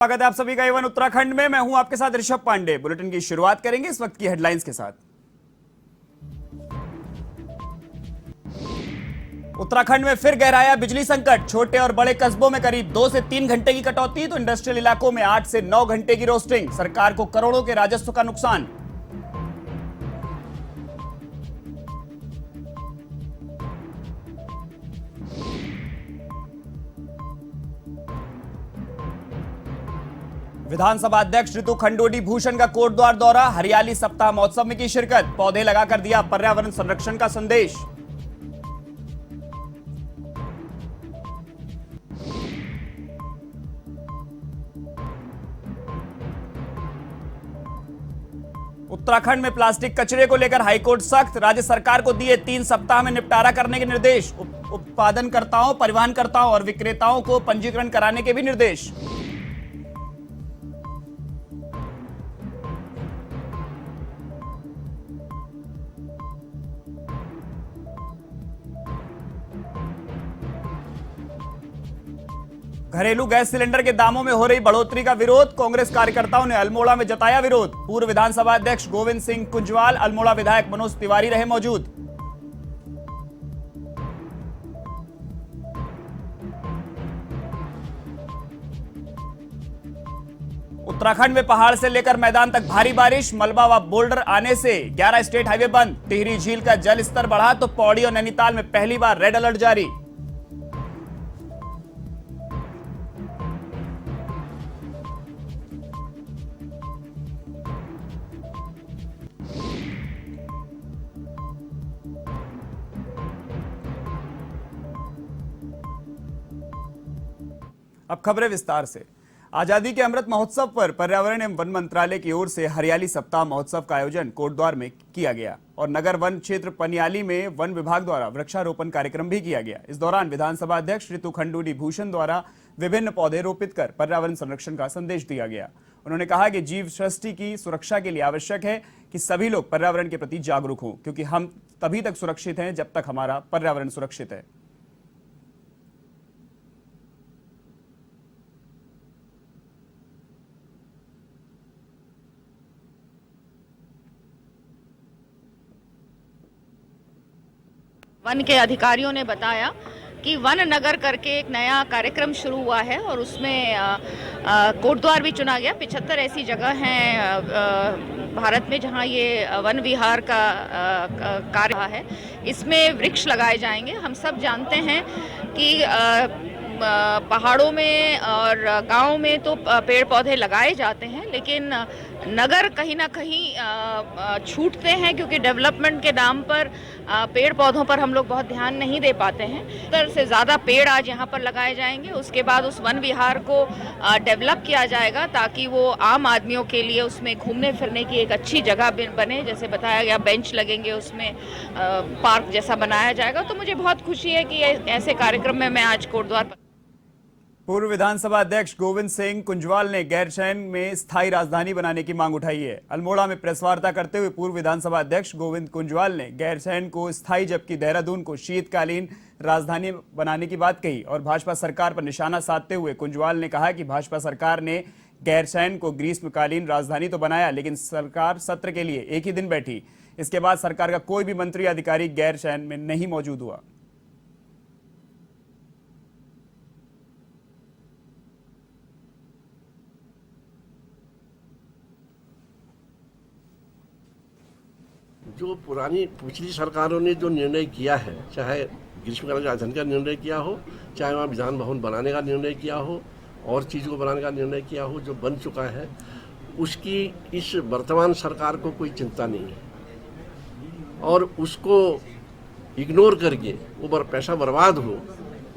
स्वागत है आप सभी का A1 उत्तराखंड में। मैं हूं आपके साथ ऋषभ पांडे। बुलेटिन की शुरुआत करेंगे इस वक्त की हेडलाइंस के साथ। उत्तराखंड में फिर गहराया बिजली संकट। छोटे और बड़े कस्बों में करीब 2 से 3 घंटे की कटौती तो इंडस्ट्रियल इलाकों में 8 से 9 घंटे की रोस्टिंग। सरकार को करोड़ों के राजस्व का नुकसान। विधानसभा अध्यक्ष ऋतु खंडूडी भूषण का कोटद्वार दौरा। हरियाली सप्ताह महोत्सव में की शिरकत। पौधे लगाकर दिया पर्यावरण संरक्षण का संदेश। उत्तराखंड में प्लास्टिक कचरे को लेकर हाईकोर्ट सख्त। राज्य सरकार को दिए 3 सप्ताह में निपटारा करने के निर्देश। उत्पादनकर्ताओं, परिवहनकर्ताओं और विक्रेताओं को पंजीकरण कराने के भी निर्देश। घरेलू गैस सिलेंडर के दामों में हो रही बढ़ोतरी का विरोध। कांग्रेस कार्यकर्ताओं ने अल्मोड़ा में जताया विरोध। पूर्व विधानसभा अध्यक्ष गोविंद सिंह कुंजवाल, अल्मोड़ा विधायक मनोज तिवारी रहे मौजूद। उत्तराखंड में पहाड़ से लेकर मैदान तक भारी बारिश। मलबा व बोल्डर आने से 11 स्टेट हाईवे बंद। टिहरी झील का जल स्तर बढ़ा तो पौड़ी और नैनीताल में पहली बार रेड अलर्ट जारी। अब खबरें विस्तार से। आजादी के अमृत महोत्सव पर पर्यावरण एवं वन मंत्रालय की ओर से हरियाली सप्ताह महोत्सव का आयोजन कोटद्वार में किया गया और नगर वन क्षेत्र पनियाली में वन विभाग द्वारा वृक्षारोपण कार्यक्रम भी किया गया। इस दौरान विधानसभा अध्यक्ष ऋतु खंडूडी भूषण द्वारा विभिन्न पौधे रोपित कर पर्यावरण संरक्षण का संदेश दिया गया। उन्होंने कहा कि जीव सृष्टि की सुरक्षा के लिए आवश्यक है कि सभी लोग पर्यावरण के प्रति जागरूक हों, क्योंकि हम तभी तक सुरक्षित हैं जब तक हमारा पर्यावरण सुरक्षित है। वन के अधिकारियों ने बताया कि वन नगर करके एक नया कार्यक्रम शुरू हुआ है और उसमें कोटद्वार भी चुना गया। 75 ऐसी जगह हैं भारत में जहां ये वन विहार का कार्य है। इसमें वृक्ष लगाए जाएंगे। हम सब जानते हैं कि पहाड़ों में और गांव में तो पेड़ पौधे लगाए जाते हैं, लेकिन नगर कहीं ना कहीं छूटते हैं क्योंकि डेवलपमेंट के नाम पर पेड़ पौधों पर हम लोग बहुत ध्यान नहीं दे पाते हैं। 70 से ज़्यादा पेड़ आज यहाँ पर लगाए जाएंगे। उसके बाद उस वन विहार को डेवलप किया जाएगा ताकि वो आम आदमियों के लिए उसमें घूमने फिरने की एक अच्छी जगह बने। जैसे बताया गया, बेंच लगेंगे, उसमें पार्क जैसा बनाया जाएगा। तो मुझे बहुत खुशी है कि ऐसे कार्यक्रम में मैं आज कोटद्वार पर। पूर्व विधानसभा अध्यक्ष गोविंद सिंह कुंजवाल ने गैरसैंण में स्थायी राजधानी बनाने की मांग उठाई है। अल्मोड़ा में प्रेस वार्ता करते हुए पूर्व विधानसभा अध्यक्ष गोविंद कुंजवाल ने गैरसैंण को स्थायी जबकि देहरादून को शीतकालीन राजधानी बनाने की बात कही और भाजपा सरकार पर निशाना साधते हुए कुंजवाल ने कहा कि भाजपा सरकार ने गैरसैंण को ग्रीष्मकालीन राजधानी तो बनाया, लेकिन सरकार सत्र के लिए एक ही दिन बैठी। इसके बाद सरकार का कोई भी मंत्री अधिकारी गैरसैंण में नहीं मौजूद हुआ। जो पिछली सरकारों ने जो निर्णय किया है, चाहे ग्रीष्मकालीन राजधानी का निर्णय किया हो, चाहे वहाँ विधान भवन बनाने का निर्णय किया हो और चीज़ों को बनाने का निर्णय किया हो, जो बन चुका है, उसकी इस वर्तमान सरकार को कोई चिंता नहीं है और उसको इग्नोर करके ऊपर पैसा बर्बाद हो,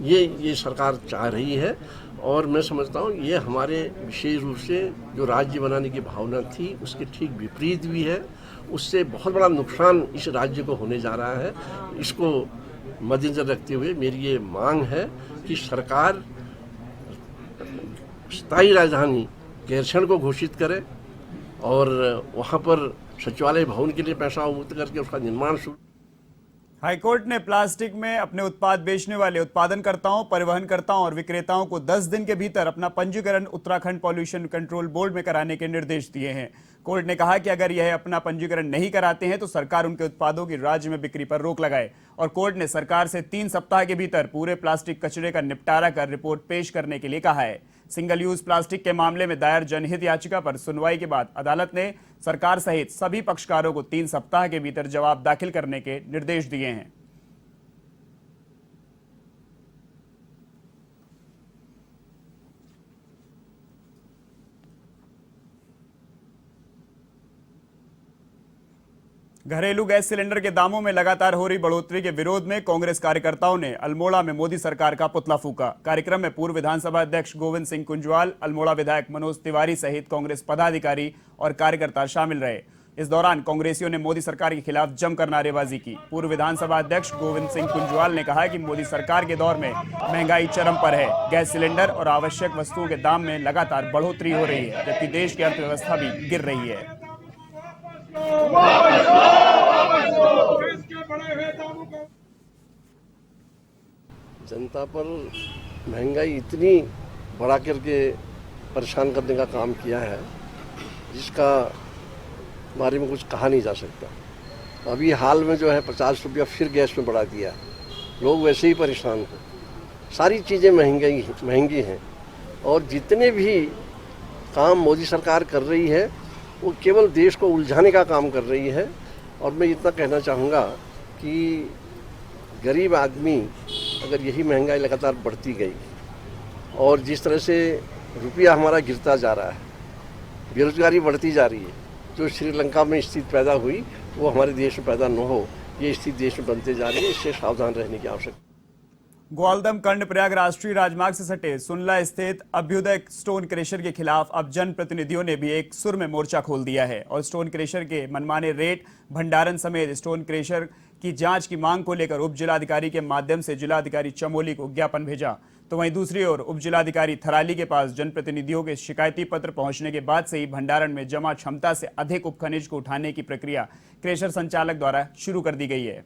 ये सरकार चाह रही है। और मैं समझता हूँ ये हमारे विशेष रूप से जो राज्य बनाने की भावना थी उसके ठीक विपरीत भी है। उससे बहुत बड़ा नुकसान इस राज्य को होने जा रहा है। इसको मद्देनजर रखते हुए मेरी ये मांग है कि सरकार स्थायी राजधानी गैरसैंण को घोषित करे और वहाँ पर सचिवालय भवन के लिए पैसा मुक्त करके उसका निर्माण शुरू। हाईकोर्ट ने प्लास्टिक में अपने उत्पाद बेचने वाले उत्पादनकर्ताओं, परिवहनकर्ताओं और विक्रेताओं को 10 दिन के भीतर अपना पंजीकरण उत्तराखंड पॉल्यूशन कंट्रोल बोर्ड में कराने के निर्देश दिए हैं। कोर्ट ने कहा कि अगर यह अपना पंजीकरण नहीं कराते हैं तो सरकार उनके उत्पादों की राज्य में बिक्री पर रोक लगाए। और कोर्ट ने सरकार से 3 सप्ताह के भीतर पूरे प्लास्टिक कचरे का निपटारा कर रिपोर्ट पेश करने के लिए कहा है। सिंगल यूज प्लास्टिक के मामले में दायर जनहित याचिका पर सुनवाई के बाद अदालत ने सरकार सहित सभी पक्षकारों को 3 सप्ताह के भीतर जवाब दाखिल करने के निर्देश दिए हैं। घरेलू गैस सिलेंडर के दामों में लगातार हो रही बढ़ोतरी के विरोध में कांग्रेस कार्यकर्ताओं ने अल्मोड़ा में मोदी सरकार का पुतला फूका। कार्यक्रम में पूर्व विधानसभा अध्यक्ष गोविंद सिंह कुंजवाल, अल्मोड़ा विधायक मनोज तिवारी सहित कांग्रेस पदाधिकारी और कार्यकर्ता शामिल रहे। इस दौरान कांग्रेसियों ने मोदी सरकार के खिलाफ जमकर नारेबाजी की। पूर्व विधानसभा अध्यक्ष गोविंद सिंह कुंजवाल ने कहा कि मोदी सरकार के दौर में महंगाई चरम पर है। गैस सिलेंडर और आवश्यक वस्तुओं के दाम में लगातार बढ़ोतरी हो रही है, जबकि देश की अर्थव्यवस्था भी गिर रही है। जनता पर महंगाई इतनी बढ़ा करके परेशान करने का काम किया है जिसका बारे में कुछ कहा नहीं जा सकता। अभी हाल में जो है 50 रुपया फिर गैस में बढ़ा दिया। लोग वैसे ही परेशान हैं। सारी चीज़ें महंगी हैं और जितने भी काम मोदी सरकार कर रही है वो केवल देश को उलझाने का काम कर रही है। और मैं इतना कहना चाहूँगा कि गरीब आदमी अगर यही महंगाई लगातार बढ़ती गई और जिस तरह से रुपया हमारा गिरता जा रहा है, बेरोजगारी बढ़ती जा रही है, जो श्रीलंका में स्थिति पैदा हुई वो हमारे देश में पैदा न हो, ये स्थिति देश में बनते जा रही है। इससे सावधान रहने की आवश्यकता। ग्वालदम कर्णप्रयाग राष्ट्रीय राजमार्ग से सटे सुनला स्थित अभ्युदय स्टोन क्रेशर के खिलाफ अब जनप्रतिनिधियों ने भी एक सुर में मोर्चा खोल दिया है और स्टोन क्रेशर के मनमाने रेट, भंडारण समेत स्टोन क्रेशर की जांच की मांग को लेकर उप जिलाधिकारी के माध्यम से जिलाधिकारी चमोली को ज्ञापन भेजा। तो वहीं दूसरी ओर उप जिलाधिकारी थराली के पास जनप्रतिनिधियों के शिकायती पत्र पहुंचने के बाद से ही भंडारण में जमा क्षमता से अधिक उपखनिज को उठाने की प्रक्रिया क्रेशर संचालक द्वारा शुरू कर दी गई है।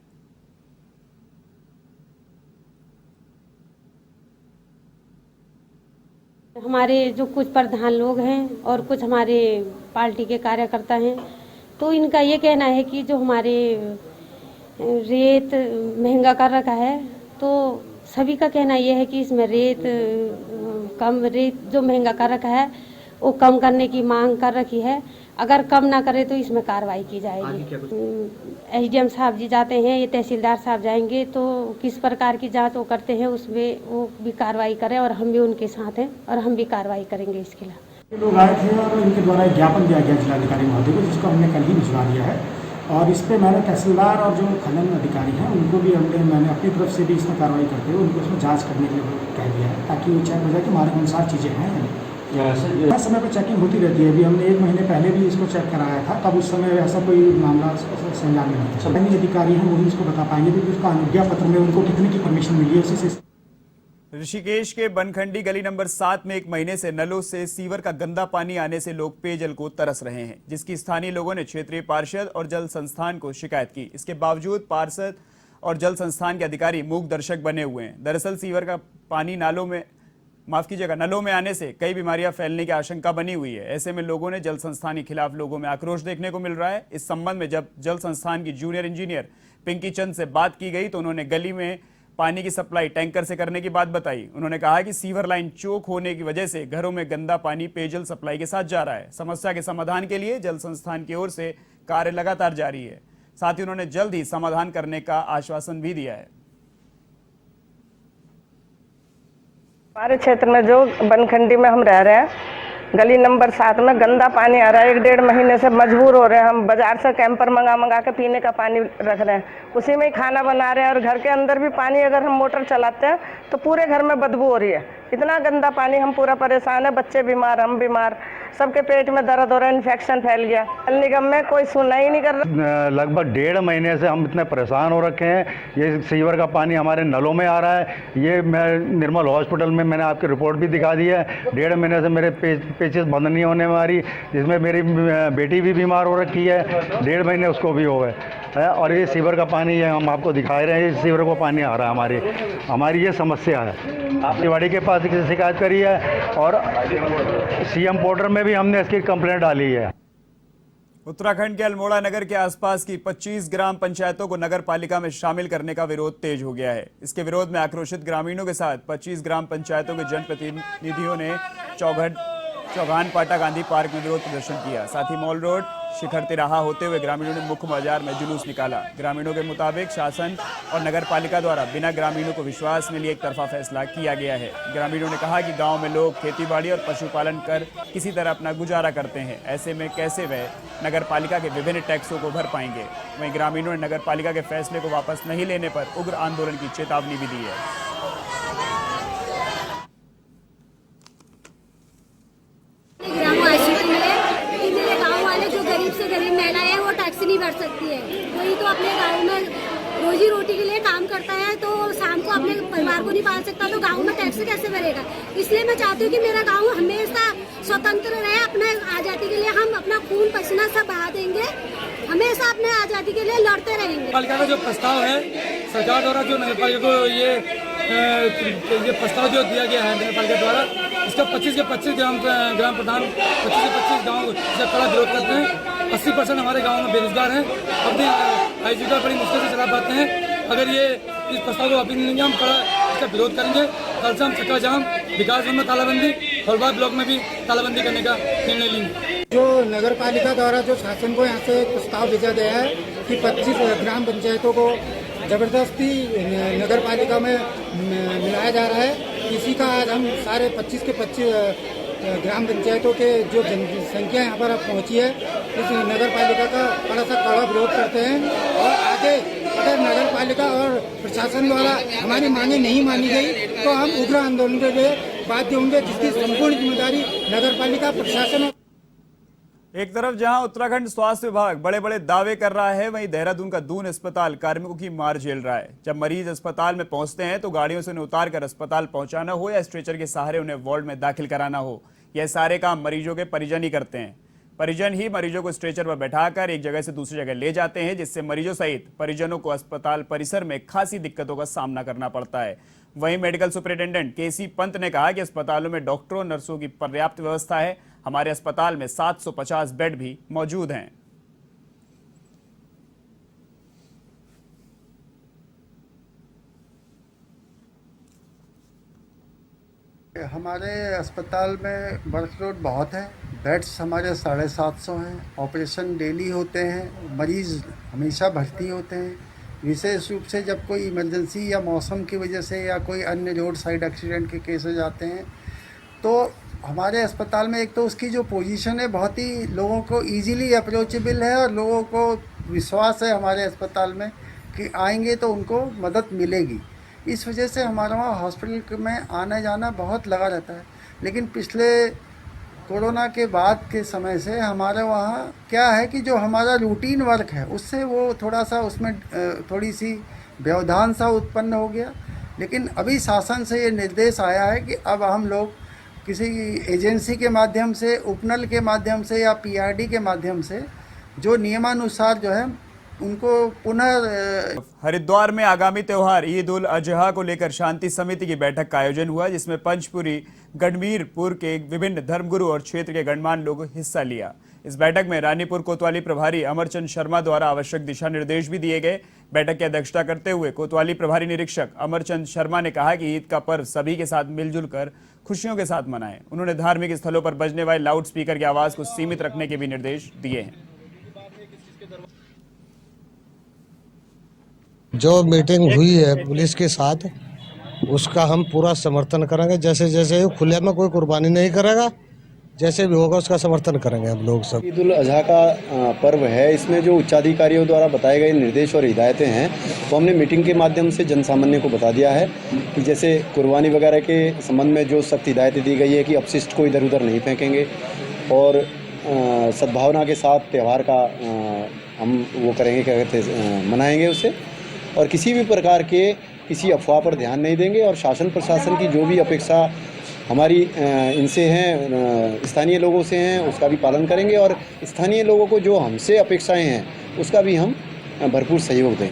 हमारे जो कुछ प्रधान लोग हैं और कुछ हमारे पार्टी के कार्यकर्ता हैं, तो इनका ये कहना है कि जो हमारे रेत महंगा कर रखा है, तो सभी का कहना ये है कि इसमें रेत जो महंगा कर रखा है वो कम करने की मांग कर रखी है। अगर कम ना करे तो इसमें कार्रवाई की जाएगी। एसडीएम साहब जी जाते हैं, ये तहसीलदार साहब जाएंगे, तो किस प्रकार की जांच वो करते हैं उसमें वो भी कार्रवाई करें और हम भी उनके साथ हैं और हम भी कार्रवाई करेंगे इसके खिलाफ। लोग आए थे और इनके द्वारा एक ज्ञापन दिया गया जिलाधिकारी महोदय को, जिसको हमने कल ही भिजवा दिया है और इस पर मैंने तहसीलदार और जो खनन अधिकारी हैं उनको भी मैंने अपनी तरफ से भी इसमें कार्रवाई करते हुए उनको इसमें जाँच करने के लिए कह दिया है, ताकि वो चेक हो जाए कि हमारे अनुसार चीज़ें हैं। समय पर चेकिंग होती रहती है। अभी हमने 1 महीने पहले भी इसको चेक कराया था, तब उस समय ऐसा कोई मामला संज्ञान में नहीं था। सभी अधिकारी हैं वही इसको बता पाएंगे कि उसका अनुज्ञा पत्र में उनको कितने की परमिशन मिली है उसी से। ऋषिकेश के बनखंडी गली नंबर 7 में 1 महीने से नलों से सीवर का गंदा पानी आने से लोग पेयजल को तरस रहे हैं, जिसकी स्थानीय लोगों ने क्षेत्रीय पार्षद और जल संस्थान को शिकायत की। इसके बावजूद पार्षद और जल संस्थान के अधिकारी मूक दर्शक बने हुए हैं। दरअसल सीवर का पानी नलों में आने से कई बीमारियां फैलने की आशंका बनी हुई है। ऐसे में लोगों ने जल संस्थान के खिलाफ लोगों में आक्रोश देखने को मिल रहा है। इस संबंध में जब जल संस्थान की जूनियर इंजीनियर पिंकी चंद से बात की गई तो उन्होंने गली में पानी की सप्लाई टैंकर से करने की बात बताई। उन्होंने कहा कि सीवर लाइन चोक होने की वजह से घरों में गंदा पानी पेयजल सप्लाई के साथ जा रहा है। समस्या के समाधान के लिए जल संस्थान की ओर से कार्य लगातार जारी है। साथ ही उन्होंने जल्द ही समाधान करने का आश्वासन भी दिया है। हमारे क्षेत्र में जो बनखंडी में हम रह रहे हैं, गली नंबर 7 में गंदा पानी आ रहा है। 1-1.5 महीने से मजबूर हो रहे हैं। हम बाजार से कैंपर मंगा के पीने का पानी रख रहे हैं, उसी में ही खाना बना रहे हैं और घर के अंदर भी पानी अगर हम मोटर चलाते हैं तो पूरे घर में बदबू हो रही है। इतना गंदा पानी, हम पूरा परेशान है, बच्चे बीमार, हम बीमार। सबके पेट में दर्द हो रहा है, इन्फेक्शन फैल गया। जल निगम में कोई सुनवाई नहीं कर रहा। लगभग 1.5 महीने से हम इतने परेशान हो रखे हैं। ये सीवर का पानी हमारे नलों में आ रहा है। ये मैं निर्मल हॉस्पिटल में मैंने आपकी रिपोर्ट भी दिखा दी है। 1.5 महीने से मेरे पेचेस बंद नहीं होने वाली, जिसमें मेरी बेटी भी बीमार हो रखी है। 1.5 महीने उसको भी हो गए है। और ये सीवर का पानी ये हम आपको दिखा रहे हैं, सीवर का पानी आ रहा है। हमारी ये समस्या है। तिवाड़ी के पास इसकी शिकायत करी है और सीएम पोर्टल में भी हमने इसकी कंप्लेंट डाली है। उत्तराखंड के अल्मोड़ा नगर के आसपास की 25 ग्राम पंचायतों को नगर पालिका में शामिल करने का विरोध तेज हो गया है। इसके विरोध में आक्रोशित ग्रामीणों के साथ 25 ग्राम पंचायतों के जनप्रतिनिधियों ने चौगान पाटा गांधी पार्क में विरोध प्रदर्शन किया। साथ ही मॉल रोड शिखर तिराहा होते हुए ग्रामीणों ने मुख्य बाजार में जुलूस निकाला। ग्रामीणों के मुताबिक शासन और नगर पालिका द्वारा बिना ग्रामीणों को विश्वास में लिए एक तरफा फैसला किया गया है। ग्रामीणों ने कहा कि गांव में लोग खेतीबाड़ी और पशुपालन कर किसी तरह अपना गुजारा करते हैं। ऐसे में कैसे वह नगर पालिका के विभिन्न टैक्सों को भर पाएंगे। वहीं ग्रामीणों ने नगर पालिका के फैसले को वापस नहीं लेने पर उग्र आंदोलन की चेतावनी भी दी है। नहीं भर सकती है, कोई तो अपने गांव में रोजी रोटी के लिए काम करता है तो शाम को अपने परिवार को नहीं पाल सकता, तो गांव में टैक्स कैसे भरेगा। इसलिए मैं चाहती हूँ कि मेरा गांव हमेशा स्वतंत्र रहे। अपने आजादी के लिए हम अपना खून पसीना सब बहा देंगे, हमेशा अपने आजादी के लिए लड़ते रहेंगे। पालिका का जो प्रस्ताव है सरकार द्वारा, जो नगर पालिका को ये प्रस्ताव जो दिया गया है नगर पालिका द्वारा, इसका 25 के 25 ग्राम प्रधान 25 के 25 गाँव इसका कड़ा विरोध करते हैं। 80% हमारे गाँव में बेरोजगार हैं, अपनी आजीविका बड़ी मुश्किल से चला पाते हैं। अगर ये इस प्रस्ताव को वापस नहीं लेंगे, हम कड़ा इसका विरोध करेंगे। कल से हम चक्का जाम, विकास में तालाबंदी, होलबाग ब्लॉक में भी तालाबंदी करने का निर्णय लेंगे। जो नगर पालिका द्वारा जो शासन को यहाँ से प्रस्ताव भेजा गया है कि 25 ग्राम पंचायतों को जबरदस्ती नगर पालिका में मिलाया जा रहा है, इसी का आज हम सारे 25 के 25 ग्राम पंचायतों के जो जनसंख्या यहाँ पर अब पहुँची है, इस नगर पालिका का बड़ा सा कड़ा विरोध करते हैं। और आगे अगर नगर पालिका और प्रशासन द्वारा हमारी मांगे नहीं मानी गई तो हम उग्र आंदोलन के लिए बाध्य होंगे, जिसकी संपूर्ण जिम्मेदारी नगर पालिका प्रशासन। एक तरफ जहां उत्तराखंड स्वास्थ्य विभाग बड़े बड़े दावे कर रहा है, वहीं देहरादून का दून अस्पताल कार्मिकों की मार झेल रहा है। जब मरीज अस्पताल में पहुंचते हैं तो गाड़ियों से उन्हें उतार कर अस्पताल पहुंचाना हो या स्ट्रेचर के सहारे उन्हें वार्ड में दाखिल कराना हो, यह सारे काम मरीजों के परिजन ही करते हैं। परिजन ही मरीजों को स्ट्रेचर पर बैठाकर एक जगह से दूसरी जगह ले जाते हैं, जिससे मरीजों सहित परिजनों को अस्पताल परिसर में खासी दिक्कतों का सामना करना पड़ता है। वहीं मेडिकल सुपरिटेंडेंट केसी पंत ने कहा कि अस्पतालों में डॉक्टरों नर्सों की पर्याप्त व्यवस्था है। हमारे अस्पताल में 750 बेड भी मौजूद हैं। हमारे अस्पताल में वर्कलोड बहुत है, बेड्स हमारे 750 हैं, ऑपरेशन डेली होते हैं, मरीज़ हमेशा भर्ती होते हैं। विशेष रूप से जब कोई इमरजेंसी या मौसम की वजह से या कोई अन्य रोड साइड एक्सीडेंट के केसेस आते हैं तो हमारे अस्पताल में एक तो उसकी जो पोजीशन है बहुत ही लोगों को इजीली अप्रोचेबल है और लोगों को विश्वास है हमारे अस्पताल में कि आएंगे तो उनको मदद मिलेगी। इस वजह से हमारा वहाँ हॉस्पिटल में आना जाना बहुत लगा रहता है। लेकिन पिछले कोरोना के बाद के समय से हमारे वहाँ क्या है कि जो हमारा रूटीन वर्क है उससे वो थोड़ा सा उसमें थोड़ी सी व्यवधान सा उत्पन्न हो गया। लेकिन अभी शासन से ये निर्देश आया है कि अब हम लोग किसी एजेंसी के माध्यम से, उपनल के माध्यम से या पीआरडी के माध्यम से जो नियमानुसार जो है उनको पुनः। हरिद्वार में आगामी त्योहार ईद उल अजहा को लेकर शांति समिति की बैठक का आयोजन हुआ, जिसमें पंचपुरी गढ़मीरपुर के विभिन्न धर्मगुरु और क्षेत्र के गणमान्य लोग हिस्सा लिया। इस बैठक में रानीपुर कोतवाली प्रभारी अमरचंद शर्मा द्वारा आवश्यक दिशा निर्देश भी दिए गए। बैठक की अध्यक्षता करते हुए कोतवाली प्रभारी निरीक्षक अमरचंद शर्मा ने कहा कि ईद का पर्व सभी के साथ मिलजुल कर खुशियों के साथ मनाएं। उन्होंने धार्मिक स्थलों पर बजने वाले लाउड स्पीकर की आवाज को सीमित रखने के भी निर्देश दिए हैं। जो मीटिंग हुई है पुलिस के साथ उसका हम पूरा समर्थन करेंगे। जैसे जैसे खुले में कोई कुर्बानी नहीं करेगा, जैसे भी होगा उसका समर्थन करेंगे हम लोग सब। ईद उल अजहा का पर्व है, इसमें जो उच्चाधिकारियों द्वारा बताए गए निर्देश और हिदायतें हैं वो हमने मीटिंग के माध्यम से जन सामान्य को बता दिया है कि जैसे कुर्बानी वगैरह के संबंध में जो सख्त हिदायतें दी गई है कि अपशिष्ट को इधर उधर नहीं फेंकेंगे, और सद्भावना के साथ त्यौहार का हम वो करेंगे, क्या कहते हैं, मनाएंगे उसे, और किसी भी प्रकार के किसी अफवाह पर ध्यान नहीं देंगे। और शासन प्रशासन की जो भी अपेक्षा हमारी इनसे हैं, स्थानीय लोगों से हैं, उसका भी पालन करेंगे, और स्थानीय लोगों को जो हमसे अपेक्षाएं हैं उसका भी हम भरपूर सहयोग दें।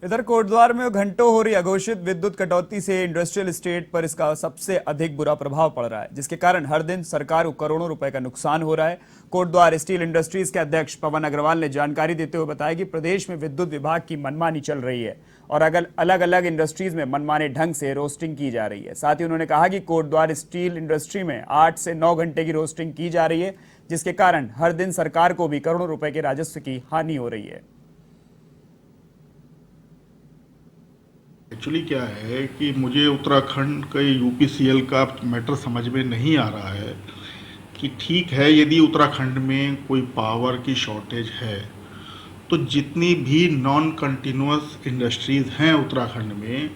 इधर कोटद्वार में घंटों हो रही अघोषित विद्युत कटौती से इंडस्ट्रियल एस्टेट पर इसका सबसे अधिक बुरा प्रभाव पड़ रहा है, जिसके कारण हर दिन सरकार को करोड़ों रुपए का नुकसान हो रहा है। कोटद्वार स्टील इंडस्ट्रीज के अध्यक्ष पवन अग्रवाल ने जानकारी देते हुए बताया कि प्रदेश में विद्युत विभाग की मनमानी चल रही है और अलग अलग इंडस्ट्रीज में मनमाने ढंग से रोस्टिंग की जा रही है। साथ ही उन्होंने कहा कि कोटद्वार स्टील इंडस्ट्री में 8 से 9 घंटे की रोस्टिंग की जा रही है, जिसके कारण हर दिन सरकार को भी करोड़ों रुपए के राजस्व की हानि हो रही है। एक्चुअली क्या है कि मुझे उत्तराखंड के यूपीसीएल का मैटर समझ में नहीं आ रहा है कि ठीक है, यदि उत्तराखंड में कोई पावर की शॉर्टेज है तो जितनी भी नॉन कंटिन्यूअस इंडस्ट्रीज़ हैं उत्तराखंड में,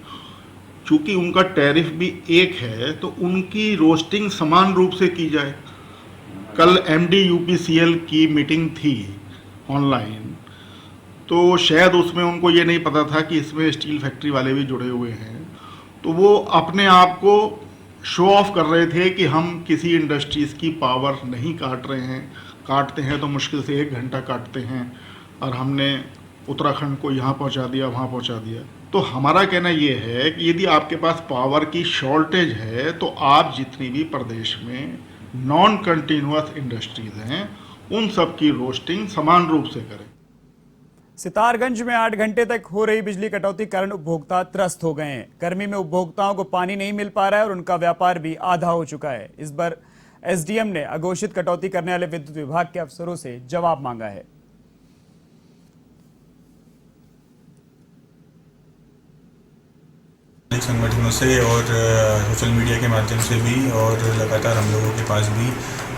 चूँकि उनका टैरिफ भी एक है तो उनकी रोस्टिंग समान रूप से की जाए। कल एमडी यूपीसीएल की मीटिंग थी ऑनलाइन, तो शायद उसमें उनको ये नहीं पता था कि इसमें स्टील फैक्ट्री वाले भी जुड़े हुए हैं, तो वो अपने आप को शो ऑफ कर रहे थे कि हम किसी इंडस्ट्रीज़ की पावर नहीं काट रहे हैं, काटते हैं तो मुश्किल से 1 घंटा काटते हैं और हमने उत्तराखंड को यहाँ पहुँचा दिया, वहाँ पहुँचा दिया। तो हमारा कहना ये है कि यदि आपके पास पावर की शॉर्टेज है तो आप जितनी भी प्रदेश में नॉन कंटिन्यूअस इंडस्ट्रीज़ हैं उन सब की रोस्टिंग समान रूप से करें। सितारगंज में 8 घंटे तक हो रही बिजली कटौती कारण उपभोक्ता त्रस्त हो गए हैं। गर्मी में उपभोक्ताओं को पानी नहीं मिल पा रहा है और उनका व्यापार भी आधा हो चुका है। इस बार एसडीएम ने अघोषित कटौती करने वाले विद्युत विभाग के अफसरों से जवाब मांगा है। संगठनों से और सोशल मीडिया के माध्यम से भी, और लगातार हम लोगों के पास भी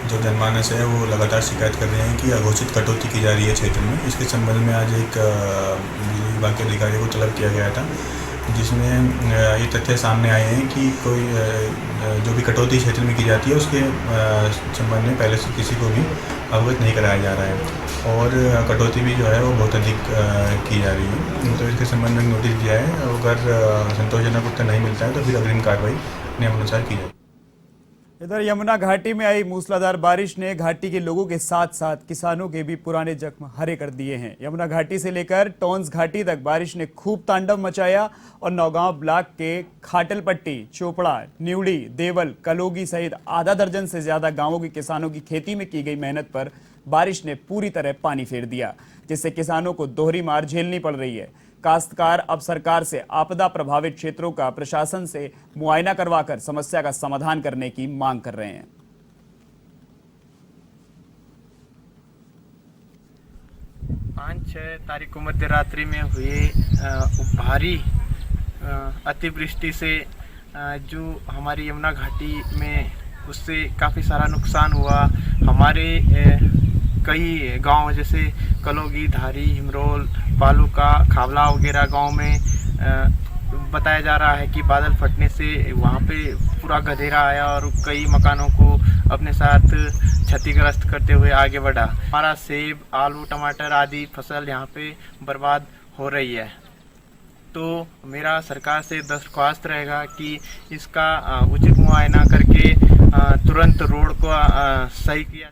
जो जनमानस है वो लगातार शिकायत कर रहे हैं कि अघोषित कटौती की जा रही है क्षेत्र में। इसके संबंध में आज एक बिजली विभाग के अधिकारी को तलब किया गया था, जिसमें ये तथ्य सामने आए हैं कि कोई जो भी कटौती क्षेत्र में की जाती है उसके संबंध में पहले से किसी को भी अवगत नहीं कराया जा रहा है और कटौती भी जो है वो बहुत अधिक की जा रही है। तो इसके संबंध में नोटिस दिया है, अगर संतोषजनक उत्तर नहीं मिलता है तो फिर अग्रिम कार्रवाई नियमानुसार की जाएगी। इधर यमुना घाटी में आई मूसलाधार बारिश ने घाटी के लोगों के साथ साथ किसानों के भी पुराने जख्म हरे कर दिए हैं। यमुना घाटी से लेकर टोंस घाटी तक बारिश ने खूब तांडव मचाया और नौगांव ब्लॉक के खाटलपट्टी, चोपड़ा, न्यूड़ी, देवल, कलोगी सहित आधा दर्जन से ज्यादा गांवों के किसानों की खेती में की गई मेहनत पर बारिश ने पूरी तरह पानी फेर दिया, जिससे किसानों को दोहरी मार झेलनी पड़ रही है। काश्तकार अब सरकार से आपदा प्रभावित क्षेत्रों का प्रशासन से मुआयना करवाकर समस्या का समाधान करने की मांग कर रहे हैं। 5-6 तारीख को मध्य रात्रि में हुए भारी अतिवृष्टि से जो हमारी यमुना घाटी में उससे काफ़ी सारा नुकसान हुआ। हमारे कई गांव जैसे कलोगी, धारी, हिमरोल, पालूका, खावला वगैरह गांव में बताया जा रहा है कि बादल फटने से वहां पे पूरा गधेरा आया और कई मकानों को अपने साथ क्षतिग्रस्त करते हुए आगे बढ़ा। हमारा सेब, आलू, टमाटर आदि फसल यहाँ पे बर्बाद हो रही है। तो मेरा सरकार से दरख्वास्त रहेगा कि इसका उचित मुआयना करके तुरंत रोड को सही किया।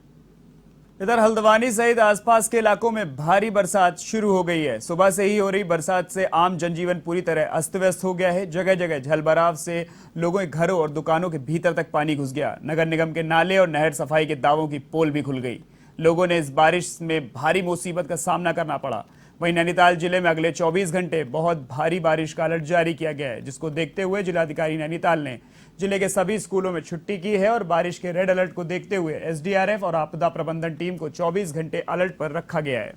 इधर हल्द्वानी सहित आसपास के इलाकों में भारी बरसात शुरू हो गई है। सुबह से ही हो रही बरसात से आम जनजीवन पूरी तरह अस्त व्यस्त हो गया है। जगह जगह जलभराव से लोगों के घरों और दुकानों के भीतर तक पानी घुस गया। नगर निगम के नाले और नहर सफाई के दावों की पोल भी खुल गई। लोगों ने इस बारिश में भारी मुसीबत का सामना करना पड़ा। वहीं नैनीताल जिले में अगले 24 घंटे बहुत भारी बारिश का अलर्ट जारी किया गया है, जिसको देखते हुए जिलाधिकारी नैनीताल ने जिले के सभी स्कूलों में छुट्टी की है और बारिश के रेड अलर्ट को देखते हुए एसडीआरएफ और आपदा प्रबंधन टीम को 24 घंटे अलर्ट पर रखा गया है।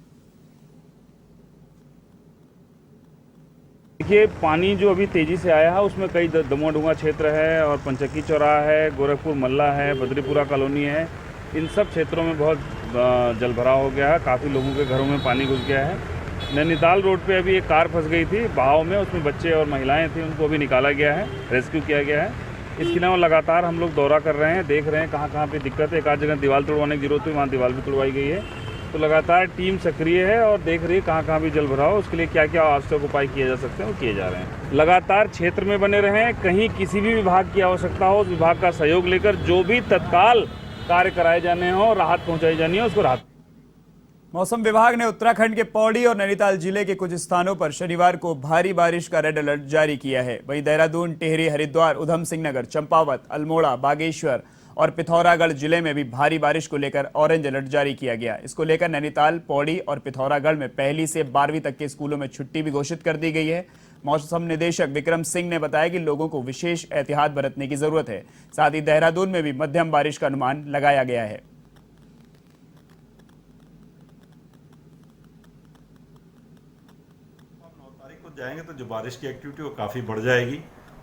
देखिए, पानी जो अभी तेजी से आया है उसमें कई दमोडुंगा क्षेत्र है और पंचक्की चौराहा है, गोरखपुर मल्ला है, बद्रीपुरा कॉलोनी है। इन सब क्षेत्रों में बहुत जलभराव हो गया है। काफ़ी लोगों के घरों में पानी घुस गया है। नैनीताल रोड पे अभी एक कार फंस गई थी बहाव में, उसमें बच्चे और महिलाएं थी, उनको अभी निकाला गया है, रेस्क्यू किया गया है। इसके अलावा लगातार हम लोग दौरा कर रहे हैं, देख रहे हैं कहाँ कहाँ पे दिक्कत है। एक आध जगह दीवार तोड़वाने की जरूरत हुई, वहाँ दीवार भी तोड़वाई गई है। तो लगातार टीम सक्रिय है और देख रही है कहाँ कहाँ भी जल भराव, उसके लिए क्या क्या आवश्यक उपाय किए जा सकते हैं वो किए जा रहे हैं। लगातार क्षेत्र में बने रहें, कहीं किसी भी विभाग की आवश्यकता हो, उस विभाग का सहयोग लेकर जो भी तत्काल कार्य कराए जाने हो, राहत पहुँचाई जानी है, उसको राहत। मौसम विभाग ने उत्तराखंड के पौड़ी और नैनीताल जिले के कुछ स्थानों पर शनिवार को भारी बारिश का रेड अलर्ट जारी किया है। वहीं देहरादून, टिहरी, हरिद्वार, उधम सिंह नगर, चंपावत, अल्मोड़ा, बागेश्वर और पिथौरागढ़ जिले में भी भारी बारिश को लेकर ऑरेंज अलर्ट जारी किया गया। इसको लेकर नैनीताल, पौड़ी और पिथौरागढ़ में पहली से 12वीं तक के स्कूलों में छुट्टी भी घोषित कर दी गई है। मौसम निदेशक विक्रम सिंह ने बताया कि लोगों को विशेष एहतियात बरतने की जरूरत है। साथ ही देहरादून में भी मध्यम बारिश का अनुमान लगाया गया है। जाएंगे तो जो बारिश की एक्टिविटी वो काफ़ी बढ़ जाएगी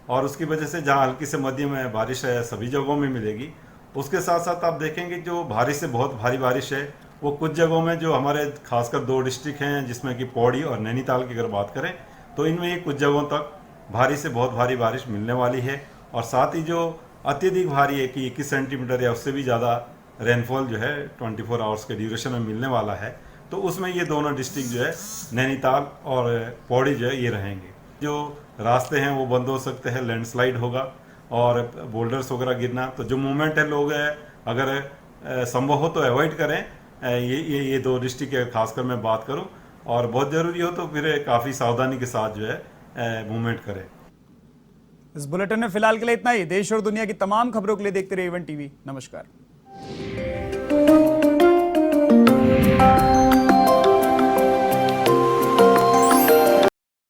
और उसकी वजह से जहां हल्की से मध्यम बारिश है सभी जगहों में मिलेगी। उसके साथ साथ आप देखेंगे जो भारी से बहुत भारी बारिश है वो कुछ जगहों में जो हमारे खासकर 2 डिस्ट्रिक्ट हैं जिसमें कि पौड़ी और नैनीताल की अगर बात करें तो इनमें ही कुछ जगहों तक भारी से बहुत भारी बारिश मिलने वाली है। और साथ ही जो अत्यधिक भारी है कि 21 सेंटीमीटर या उससे भी ज़्यादा रेनफॉल जो है 24 आवर्स के ड्यूरेशन में मिलने वाला है। तो उसमें ये दोनों डिस्ट्रिक्ट जो है नैनीताल और पौड़ी जो है ये रहेंगे। जो रास्ते हैं वो बंद हो सकते हैं, लैंडस्लाइड होगा और बोल्डर्स वगैरह गिरना। तो जो मूवमेंट है लोग अगर संभव हो तो अवॉइड करें। ये 2 डिस्ट्रिक्ट के खासकर मैं बात करूं और बहुत ज़रूरी हो तो फिर काफ़ी सावधानी के साथ जो है मूवमेंट करें। इस बुलेटिन में फिलहाल के लिए इतना ही। देश और दुनिया की तमाम खबरों के लिए देखते रहिए A1 TV। नमस्कार।